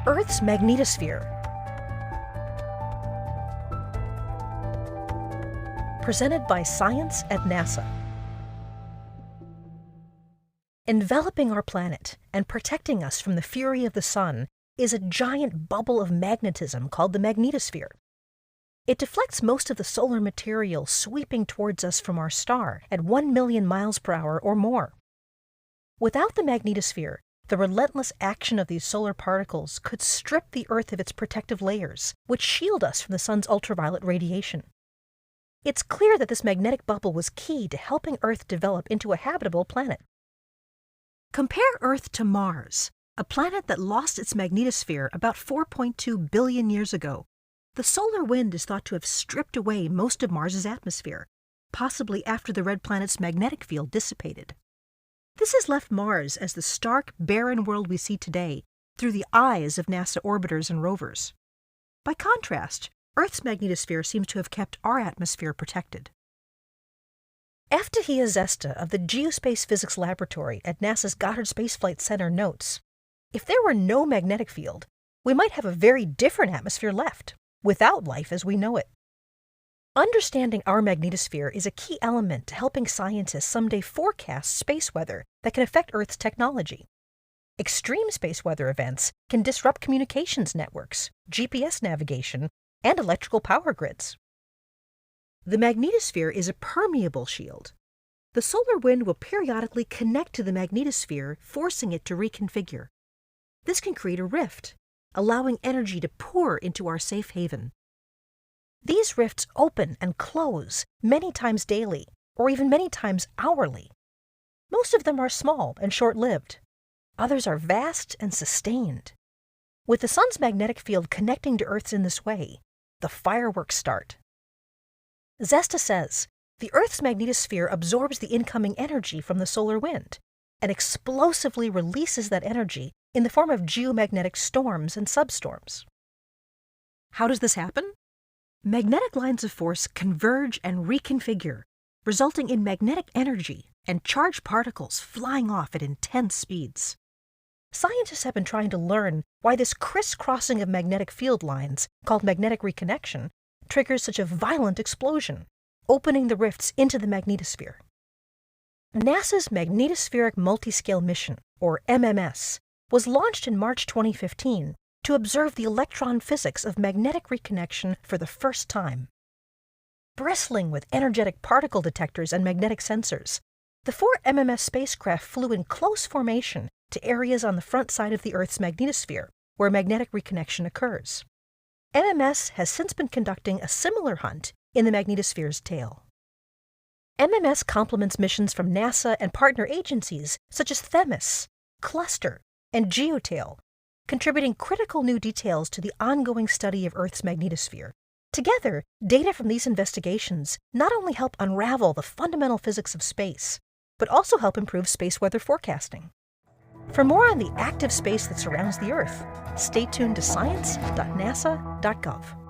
Earth's magnetosphere. Presented by ScienceAtNASA. Enveloping our planet and protecting us from the fury of the sun is a giant bubble of magnetism called the magnetosphere. It deflects most of the solar material sweeping towards us from our star at 1 million miles per hour or more. Without the magnetosphere, the relentless action of these solar particles could strip the Earth of its protective layers, which shield us from the sun's ultraviolet radiation. It's clear that this magnetic bubble was key to helping Earth develop into a habitable planet. Compare Earth to Mars, a planet that lost its magnetosphere about 4.2 billion years ago. The solar wind is thought to have stripped away most of Mars's atmosphere, possibly after the red planet's magnetic field dissipated. This has left Mars as the stark, barren world we see today through the eyes of NASA orbiters and rovers. By contrast, Earth's magnetosphere seems to have kept our atmosphere protected. Eftahia Zesta of the Geospace Physics Laboratory at NASA's Goddard Space Flight Center notes, if there were no magnetic field, we might have a very different atmosphere left, without life as we know it. Understanding our magnetosphere is a key element to helping scientists someday forecast space weather that can affect Earth's technology. Extreme space weather events can disrupt communications networks, GPS navigation, and electrical power grids. The magnetosphere is a permeable shield. The solar wind will periodically connect to the magnetosphere, forcing it to reconfigure. This can create a rift, allowing energy to pour into our safe haven. These rifts open and close many times daily, or even many times hourly. Most of them are small and short-lived. Others are vast and sustained. With the sun's magnetic field connecting to Earth's in this way, the fireworks start. Zesta says, the Earth's magnetosphere absorbs the incoming energy from the solar wind and explosively releases that energy in the form of geomagnetic storms and substorms. How does this happen? Magnetic lines of force converge and reconfigure, resulting in magnetic energy and charged particles flying off at intense speeds. Scientists have been trying to learn why this crisscrossing of magnetic field lines, called magnetic reconnection, triggers such a violent explosion, opening the rifts into the magnetosphere. NASA's Magnetospheric Multiscale Mission, or MMS, was launched in March 2015 to observe the electron physics of magnetic reconnection for the first time. Bristling with energetic particle detectors and magnetic sensors, the 4 MMS spacecraft flew in close formation to areas on the front side of the Earth's magnetosphere, where magnetic reconnection occurs. MMS has since been conducting a similar hunt in the magnetosphere's tail. MMS complements missions from NASA and partner agencies such as Themis, Cluster, and Geotail, contributing critical new details to the ongoing study of Earth's magnetosphere. Together, data from these investigations not only help unravel the fundamental physics of space, but also help improve space weather forecasting. For more on the active space that surrounds the Earth, stay tuned to science.nasa.gov.